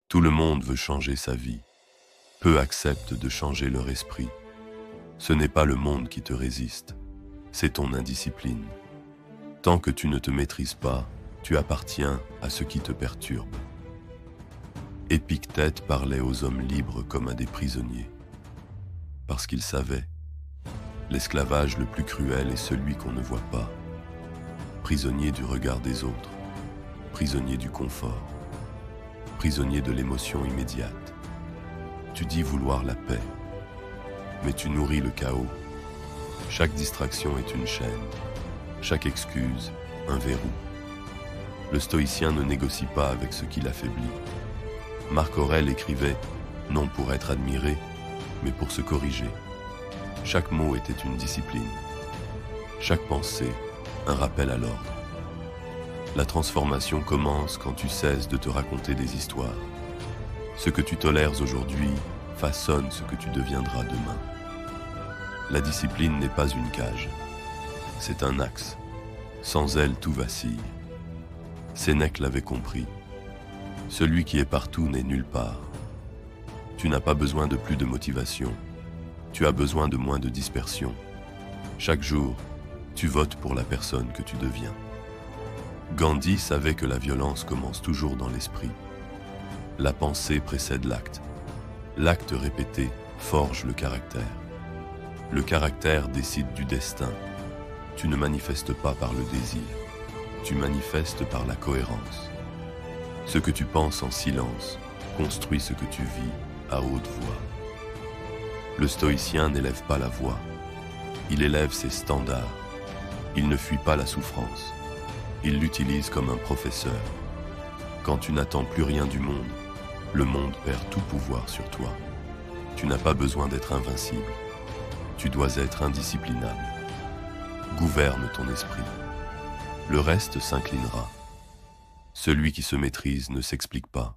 Tout le monde veut changer sa vie. Peu acceptent de changer leur esprit. Ce n'est pas le monde qui te résiste, c'est ton indiscipline. Tant que tu ne te maîtrises pas, tu appartiens à ce qui te perturbe. Épictète parlait aux hommes libres comme à des prisonniers. Parce qu'il savait, l'esclavage le plus cruel est celui qu'on ne voit pas. Prisonnier du regard des autres, prisonnier du confort, prisonnier de l'émotion immédiate. Tu dis vouloir la paix, mais tu nourris le chaos. Chaque distraction est une chaîne, chaque excuse, un verrou. Le stoïcien ne négocie pas avec ce qui l'affaiblit. Marc Aurèle écrivait, non pour être admiré, mais pour se corriger. Chaque mot était une discipline. Chaque pensée, un rappel à l'ordre. La transformation commence quand tu cesses de te raconter des histoires. Ce que tu tolères aujourd'hui façonne ce que tu deviendras demain. La discipline n'est pas une cage, c'est un axe. Sans elle, tout vacille. Sénèque l'avait compris. Celui qui est partout n'est nulle part. Tu n'as pas besoin de plus de motivation. Tu as besoin de moins de dispersion. Chaque jour, tu votes pour la personne que tu deviens. Gandhi savait que la violence commence toujours dans l'esprit. La pensée précède l'acte. L'acte répété forge le caractère. Le caractère décide du destin. Tu ne manifestes pas par le désir. Tu manifestes par la cohérence. Ce que tu penses en silence construit ce que tu vis à haute voix. Le stoïcien n'élève pas la voix. Il élève ses standards. Il ne fuit pas la souffrance. Il l'utilise comme un professeur. Quand tu n'attends plus rien du monde, le monde perd tout pouvoir sur toi. Tu n'as pas besoin d'être invincible. Tu dois être indisciplinable. Gouverne ton esprit. Le reste s'inclinera. Celui qui se maîtrise ne s'explique pas.